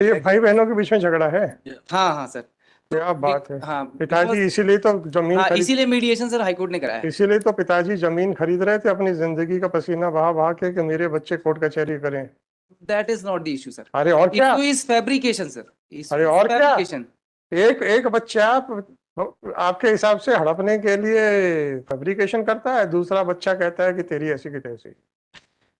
ये भाई बहनों के बीच में झगड़ा है? हाँ हाँ सर। क्या बात है। हाँ पिताजी इसीलिए तो जमीन हाँ, खरीद इसीलिए मीडिएशन सर हाईकोर्ट ने कराया। इसीलिए तो पिताजी जमीन खरीद रहे थे अपनी जिंदगी का पसीना बहा बहा के कि मेरे बच्चे कोर्ट कचहरी करें। That is not the issue sir. अरे और क्या? Issue is fabrication sir. अरे इशू इज और क्या? फैब्रिकेशन। एक एक बच्चा आपके हिसाब से हड़पने के लिए फैब्रिकेशन करता है, दूसरा बच्चा कहता है कि तेरी ऐसी की तैसी।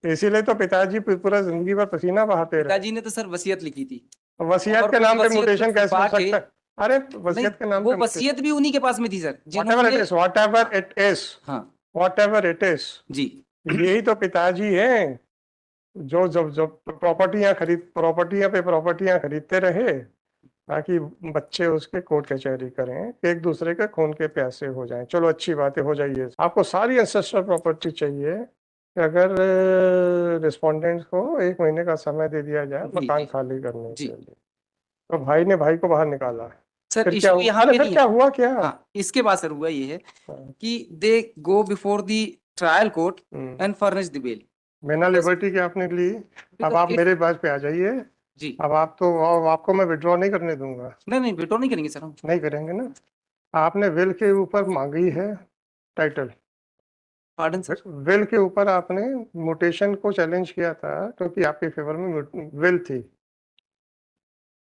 इसीलिए तो पिताजी पूरा जिंदगी भर पसीना बहाते रहे। पिताजी ने तो सर वसीयत लिखी थी। वसीयत और के उस नाम पे वसीयत को म्यूटेशन कैसे हो छुपा के, सकता है? अरे नहीं, वसीयत के नाम वो पे म्यूटेशन, वसीयत भी उन्हीं के पास में थी सर whatever it जिन्होंने। is, whatever it is, हाँ whatever it is, जी। यही तो पिताजी हैं जो जब जब प्रॉपर्टियां पे प्रॉपर्टियां खरीदते रहे ताकि बच्चे उसके कोर्ट कचहरी करें, एक दूसरे के खून के प्यासे हो जाएं। चलो अच्छी बातें हो जाइए, आपको सारी एंसेस्ट्रल प्रॉपर्टी चाहिए कि अगर रिस्पोंडेंट को 1 महीने का समय दे दिया जाए मकान खाली करने जी के लिए, तो भाई ने भाई को बाहर निकाला। सर, फिर क्या इशू हुआ? यहाँ अरे पे फिर नहीं क्या है। हुआ क्या? हाँ, इसके बाद सर हुआ ये है हाँ, कि they go before the trial court hmm. And furnish the bail. बिना लिबर्टी के आपने ली। अब आप मेरे पास पे आ जाइए। जी। अब अब आपको मैं विड्रॉ नहीं करने दूंगा। नहीं नहीं, विड्रॉ नहीं करेंगे सर हम। नहीं करेंगे ना? आपने विल के ऊपर मांगी है टाइटल। Pardon sir. विल के ऊपर आपने म्यूटेशन को चैलेंज किया था क्योंकि आपके फेवर में विल थी।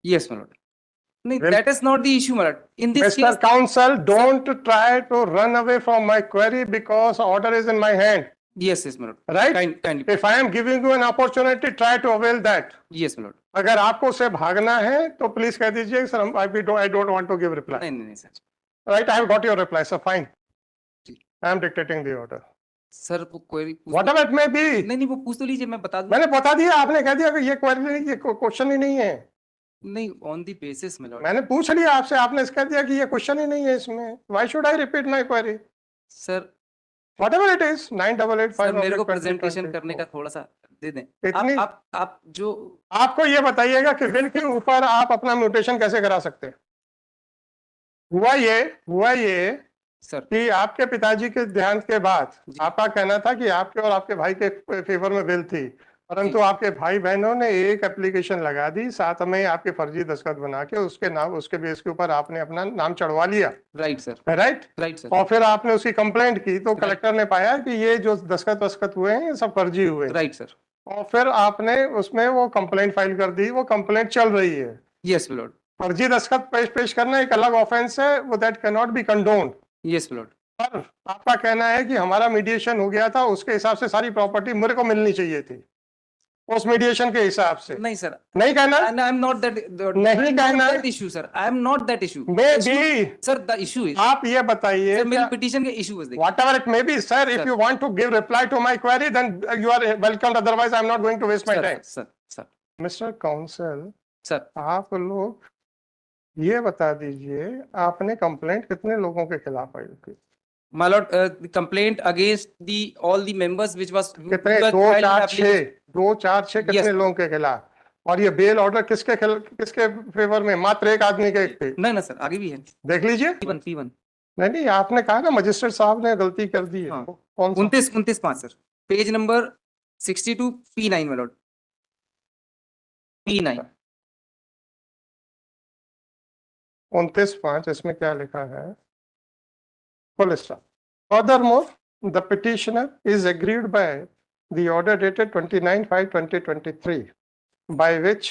Yes my. नहीं, will. that is not the issue, my lord. In this mister case, counsel, sir, don't try to run away from my query because order is in my hand. yes, my lord. Right? Kindly. If I am giving you an opportunity, try to avail that. Yes, my lord. अगर आपको उससे भागना है तो please कह दीजिए sir, I don't want to give reply. नहीं sir. Right, I have got your reply sir, fine. जी। I am dictating the order. Sir वो query whatever it may be. नहीं, वो पूछ तो लीजिए, मैं बता दूं। मैंने बता दिया, आपने कह दिया कि ये क्वेरी नहीं, ये क्वेश्चन ही नहीं है। नहीं, ऑन दी बेसिस में लॉर्ड। मैंने पूछ लिया आपसे, आपने कह दिया कि ये क्वेश्चन ही नहीं है इसमें। Why should I repeat my query? Sir, whatever it is, 9885 sir मेरे को प्रेजेंटेशन करने का थोड़ा सा दे दें। इतनी आप जो आपको ये बताइएगा कि बिल के ऊपर आप अपना म्यूटेशन कैसे करा सकते हैं? हुआ ये सर कि आपके पिताजी के देहांत के बाद आपका कहना था कि आपके और आपके भाई के फेवर में बिल थी, परंतु आपके भाई बहनों ने एक एप्लीकेशन लगा दी, साथ में आपके फर्जी दस्तखत बना के उसके नाम, उसके बेस के ऊपर आपने अपना नाम चढ़वा लिया। Right sir. Right sir. और फिर आपने उसकी कंप्लेंट की तो कलेक्टर ने पाया कि ये जो दस्तखत हुए हैं ये सब फर्जी हुए। Right sir. और फिर आपने उसमें वो कंप्लेंट फाइल कर दी, वो कंप्लेंट चल रही है। Yes lord. फर्जी दस्तखत पेश करना एक अलग ऑफेंस है, वो that can not be condoned. Yes lord. पर आपका कहना है कि हमारा मीडिएशन हो गया था, उसके हिसाब से सारी प्रॉपर्टी मेरे को मिलनी चाहिए थी, उस मीडिएशन के हिसाब से। नहीं सर, नहीं कहना? I am not that. नहीं कहना issue sir, I am not that issue. May be sir, the issue is, आप ये बताइए सर मेरी पिटीशन के इशू है। whatever it may be, sir, if you want to give reply to my query, then you are welcome. Otherwise, I'm not going to waste my time. Sir Mr. Counsel, sir आप लोग ये बता दीजिए आपने complaint कितने लोगों के खिलाफ फाइल की? My lord, complaint against all the members which was कितने? 2 4 6 कितने लोगों के खिलाफ? और ये बेल ऑर्डर किसके फेवर में? मात्र एक आदमी के पे? नहीं ना सर, आगे भी है, देख लीजिए। P1 नहीं, आपने कहा ना मजिस्ट्रेट साहब ने गलती कर दी है। हाँ। कौन सा? 29 sir, page number 62 P9 my lord, P9। 29(5) इसमें क्या लिखा है? Full stop. Furthermore, the petitioner is aggrieved by the order dated 29/5/2023, by which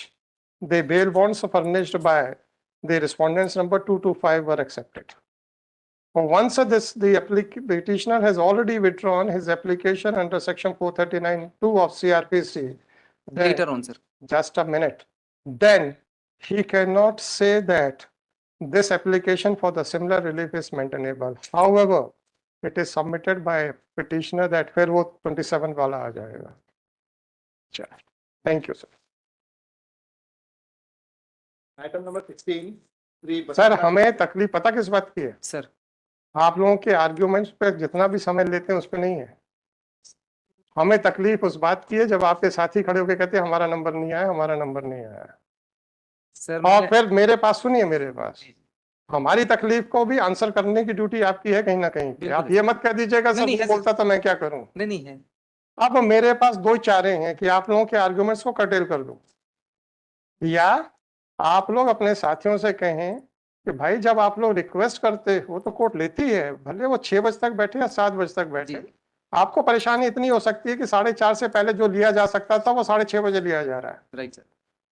the bail bonds furnished by the respondents number 2 to 5 were accepted. Once the petitioner has already withdrawn his application under section 439(2) of CRPC. Later on, sir. Just a minute. Then he cannot say that this application for the similar relief is maintainable. However, it is submitted by petitioner that फिर वो 27 वाला आ जाएगा। चलो, thank you sir. Item number 16। Sir हमें तकलीफ पता किस बात की है? सर आप लोगों के आर्ग्यूमेंट्स पे जितना भी समय लेते हैं उस पे नहीं है। हमें तकलीफ उस बात की है जब आपके साथी खड़े होकर कहते हैं हमारा नंबर नहीं आया, हमारा नंबर नहीं आया। सर और फिर मेरे पास सुनिए, मेरे पास हमारी तकलीफ को भी आंसर करने की ड्यूटी आपकी है कहीं ना कहीं। आप ये मत कह दीजिएगा सर वो बोलता तो मैं क्या करूं। नहीं है। अब मेरे पास दो चारे हैं कि आप लोगों के आर्गुमेंट्स को कर्टेल कर दूं, या आप लोग अपने साथियों से कहें कि भाई जब आप लोग रिक्वेस्ट करते हो तो कोर्ट लेती है, भले वो 6 बजे तक बैठे या 7 बजे तक बैठे। जी। आपको परेशानी इतनी हो सकती है कि 4:30 से पहले जो लिया जा सकता था वो 6:30 बजे लिया जा रहा है। Right sir.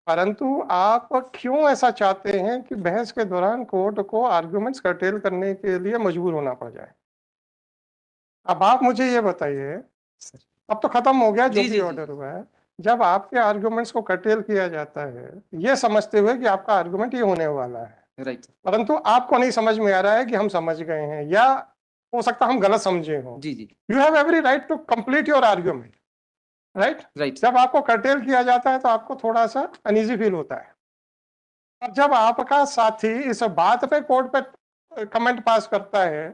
परंतु आप क्यों ऐसा चाहते हैं कि बहस के दौरान कोर्ट को आर्गुमेंट्स कर्टेल करने के लिए मजबूर होना पड़ जाए? अब आप मुझे ये बताइए, सर। अब तो खत्म हो गया जो जी, भी जी, जी। ऑर्डर हुआ है। जब आपके आर्गुमेंट्स को कर्टेल किया जाता है, ये समझते हुए कि आपका आर्गुमेंट ये होने वाला है, राइट सर। परंतु आपको नहीं समझ में आ रहा है कि हम समझ गए हैं, या हो सकता है हम गलत समझे हों। जी, जी। You have every right to complete your argument, right? Right. जब आपको कर्टेल किया जाता है तो आपको थोड़ा सा अनईजी फील होता है। अब जब आपका साथी इस बात पे कोर्ट पे कमेंट पास करता है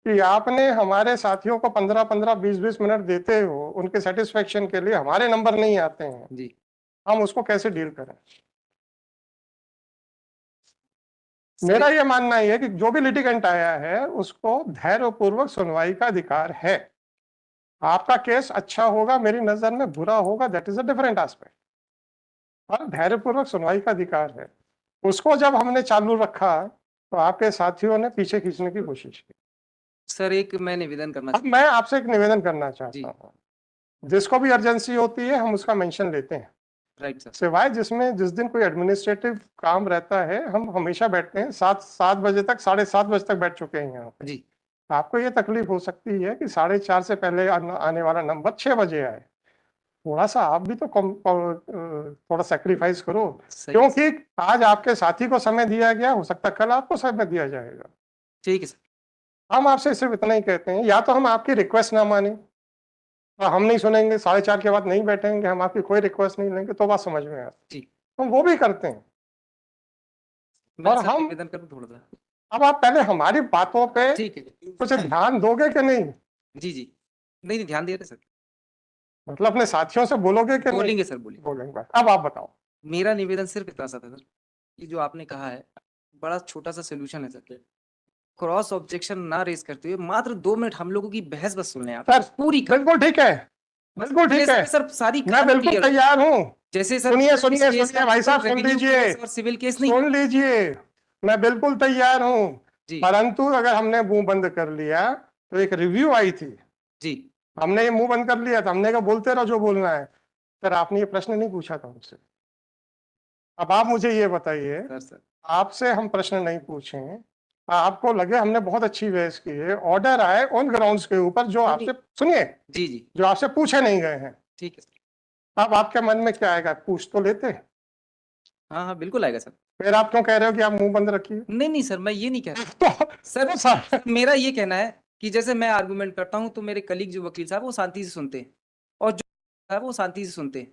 कि आपने हमारे साथियों को 15-15, 20-20 मिनट देते हो उनके सेटिस्फेक्शन के लिए, हमारे नंबर नहीं आते हैं, जी। हम उसको कैसे डील करें? सर, मेरा ये मानना है कि जो भी लिटिगेंट आया है उसको धैर्यपूर्वक सुनवाई का अधिकार है। आपका केस अच्छा होगा, मेरी नजर में बुरा होगा, that is a different aspect, और धैर्यपूर्वक सुनवाई का अधिकार है। उसको जब हमने चालू रखा तो आपके साथियों ने पीछे खींचने की कोशिश की। सर एक मैं निवेदन करना अब मैं आपसे एक निवेदन करना जी। चाहता हूँ, जिसको भी अर्जेंसी होती है हम उसका मेंशन लेते हैं, राइट सर। सिवाय जिस दिन कोई एडमिनिस्ट्रेटिव काम रहता है हम हमेशा बैठते हैं। 7 बजे तक, 7:30 बजे तक बैठ चुके हैं यहाँ पे। जी। आपको ये तकलीफ हो सकती है कि 4:30 से पहले आने वाला नंबर 6 बजे आए। थोड़ा सा आप भी तो थोड़ा सेक्रीफाइस करो, सही। क्योंकि आज आपके साथी को समय दिया गया, हो सकता है कल आपको समय दिया जाएगा। ठीक है सर। हम आपसे सिर्फ इतना ही कहते हैं, या तो हम आपकी रिक्वेस्ट ना माने, और हम नहीं सुनेंगे, 4:30 के बाद नहीं बैठेंगे, हम आपकी कोई रिक्वेस्ट नहीं लेंगे, तो बात समझ में आती। जी। हम वो भी करते हैं। मैं और सर हम, निवेदन करूँ थोड़ा सा? अब आप पहले हमारी बातों पे ठीक है। कुछ ध्यान दोगे कि नहीं? जी, जी। नहीं, नहीं ध्यान दे रहे सर। मतलब अपने साथियों से बोलोगे कि नहीं? बोलेंगे सर, बोलेंगे। बोलेंगे। अब आप बताओ। मेरा निवेदन सिर्फ इतना सा था सर, कि जो आपने कहा है बड़ा छोटा सा सोल्यूशन है सर। क्रॉस ऑब्जेक्शन ना रेज करते हुए मात्र 2 मिनट हम लोगों की बहस बस सुन लें आप। सर पूरी बिल्कुल ठीक है, बिल्कुल ठीक है, सर सारी मैं बिल्कुल तैयार हूँ। जैसे सर सुनिए सुनिए केस सुनिए भाई साहब, सुन रेवेन्यू लीजिए, केस और सिविल केस नहीं। सुन लीजिए, मैं बिल्कुल तैयार हूँ। जी। परंतु अगर हमने मुंह बंद कर लिया तो एक रिव्यू आई थी, जी। हमने ये मुंह बंद कर लिया था, हमने कहा बोलते रहो जो बोलना है। सर आपने ये प्रश्न नहीं पूछा था मुझसे। अब आप मुझे ये बताइए, सर आपसे हम प्रश्न नहीं पूछे, आपको लगे हमने बहुत अच्छी बहस की है, ऑर्डर आए उन ग्राउंड्स के ऊपर जो नहीं, आपसे, सुनिए, जी, जी। जो आपसे पूछे नहीं गए हैं, ठीक है सर। अब आपके मन में क्या आएगा? पूछ तो लेते। हाँ, हाँ, बिल्कुल आएगा सर। फिर आप क्यों कह रहे हो कि आप मुंह बंद रखिए? नहीं, नहीं सर, मैं ये नहीं कह रहा। तो सर सर मेरा ये कहना है कि जैसे मैं आर्गुमेंट करता हूं तो मेरे कलीग जो वकील साहब वो शांति से सुनते हैं, और जो है वो शांति से सुनते हैं,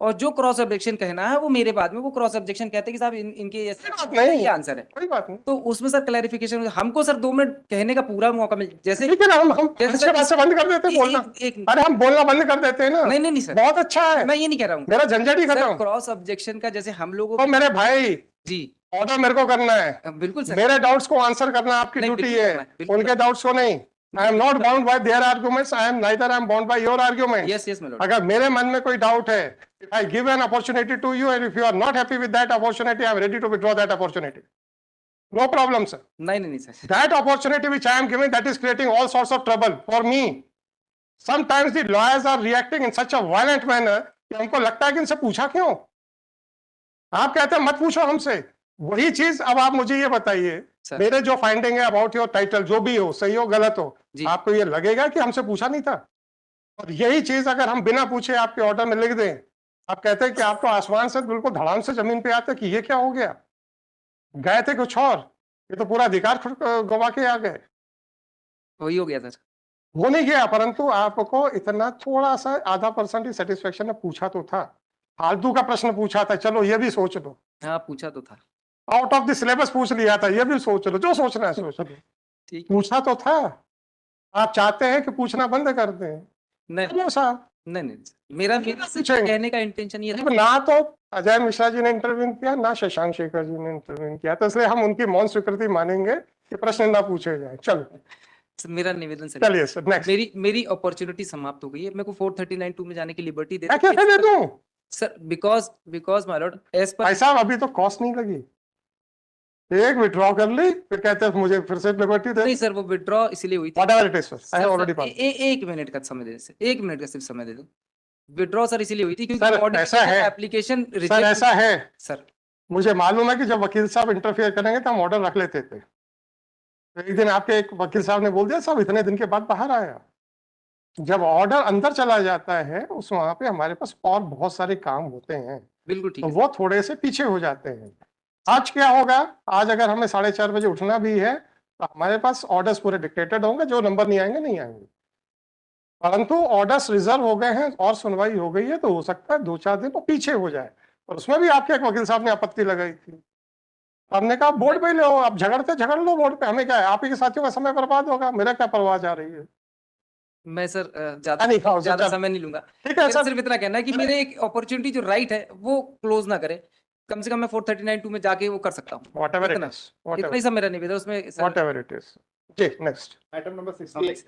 और जो क्रॉस ऑब्जेक्शन कहना है वो मेरे बाद में वो क्रॉस ऑब्जेक्शन कहते हैं कि साहब इनके नहीं, ये आंसर है। कोई बात नहीं, तो उसमें सर क्लैरिफिकेशन हमको सर 2 मिनट कहने का पूरा मौका मिल, जैसे ठीक है ना, हम जैसे इसके बाद से बंद कर देते हैं बोलना। एक अरे हम बोलना बंद कर देते हैं ना। नहीं, नहीं, नहीं सर, बहुत अच्छा है, मैं ये नहीं कह रहा हूँ मेरा झंझट ही सर। खत्म। क्रॉस ऑब्जेक्शन का जैसे हम लोगों तो मेरे भाई, जी ऑर्डर मेरे को करना है, बिल्कुल सर। मेरे डाउट्स को आंसर करना आपकी नहीं, ड्यूटी बिल्कुल है, करना है, बिल्कुल उनके डाउट्स को नहीं। I am not bound by there arguments, I am neither I am bound by your arguments. Yes, yes my अगर मेरे मन में कोई डाउट है, if I give an opportunity to you and if you are not happy with that opportunity, I am ready to withdraw that opportunity. No problem, sir. नहीं, नहीं, नहीं sir. That opportunity which I am giving, that is creating all sorts of trouble for me. Sometimes the lawyers are reacting in such a violent manner कि हमको लगता है कि इनसे पूछा क्यों? आप कहते हैं मत पूछो हमसे। वही चीज अब आप मुझे ये बताइए, सर। मेरे जो फाइंडिंग है अबाउट योर टाइटल, जो भी हो, सही हो गलत हो, जी। आपको ये लगेगा कि हमसे पूछा नहीं था? और यही चीज अगर हम बिना पूछे आपके ऑर्डर में लिख दें, आप कहते हैं कि आप तो आसमान से बिल्कुल धड़ाम से जमीन पे आते कि ये क्या हो गया, गए थे कुछ और, ये तो पूरा अधिकार गवा के आ गए। वही हो गया सर। वो नहीं गया, परंतु आपको इतना थोड़ा सा आधा % ही सेटिस्फेक्शन ने पूछा तो था। फालतू का प्रश्न पूछा था, चलो ये भी सोच लो। हाँ, पूछा तो था। आउट ऑफ द सिलेबस पूछ लिया था, ये भी सोच लो, जो सोचना है सोच लो। ठीक। पूछा तो था। आप चाहते हैं कि पूछना बंद कर दें? नहीं, साहब, नहीं, नहीं मेरा पूछेंगे। कहने का इंटेंशन ये था। अब ना तो अजय मिश्रा जी ने इंटरव्यू किया, ना शशांक शेखर जी ने इंटरव्यू किया, तो इसलिए हम उनकी मौन स्वीकृति मानेंगे कि प्रश्न ना पूछे जाए। चलो मेरा निवेदन सर, चलिए सर, नेक्स्ट। मेरी अपॉर्चुनिटी समाप्त हो गई है। मेरे को 439(2) में जाने की लिबर्टी दे मैं कैसे दे दूं? सर बिकॉज माय लॉर्ड एज पर भाई साहब अभी तो कॉस्ट नहीं लगी, एक विड्रॉ कर ली फिर कहते हैं मुझे फिर से लिबर्टी दे नहीं सर, वो विड्रॉ इसलिए हुई थी। Whatever it is sir, I have sir, already sir, एक मिनट का समय दे सर, एक मिनट का सिर्फ समय दे दो। विड्रॉ सर इसीलिए हुई थी क्योंकि सर, auditor ऐसा ने है। Application sir reject. ऐसा है, सर मुझे मालूम है कि जब वकील साहब इंटरफेयर करेंगे तो हम ऑर्डर रख लेते थे। तो एक दिन आपके एक वकील साहब ने बोल दिया साहब इतने दिन के बाद बाहर आया। जब ऑर्डर अंदर चला जाता है उस वहां पे हमारे पास और बहुत सारे काम होते हैं, बिल्कुल ठीक तो है। वो थोड़े से पीछे हो जाते हैं। आज क्या होगा, आज अगर हमें 4:30 बजे उठना भी है तो हमारे पास ऑर्डर्स पूरे डिक्टेटेड होंगे, जो नंबर नहीं आएंगे नहीं आएंगे। परंतु ऑर्डर्स रिजर्व हो गए हैं और सुनवाई हो गई है तो हो सकता है 2-4 दिन वो पीछे हो जाए। और उसमें भी आपके एक वकील साहब ने आपत्ति लगाई थी। हमने कहा बोर्ड पे ले, आप झगड़ते झगड़ लो बोर्ड पे, हमें क्या है, आप ही के साथियों का समय बर्बाद होगा, मेरा क्या परवाह जा रही है। मैं सर नहीं, हाँ, ज्यादा सर, समय नहीं लूंगा। ठीक है मेरा सर, सिर्फ इतना कहना है कि मेरे एक अपॉर्चुनिटी जो राइट है वो क्लोज ना करे। कम से कम मैं 439(2) में जाके वो कर सकता हूँ। व्हाटएवर इट इतना इज, इतना ही सब मेरा निवेदन उसमें सर। Whatever it is. जी नेक्स्ट। Item number हाँ, 16,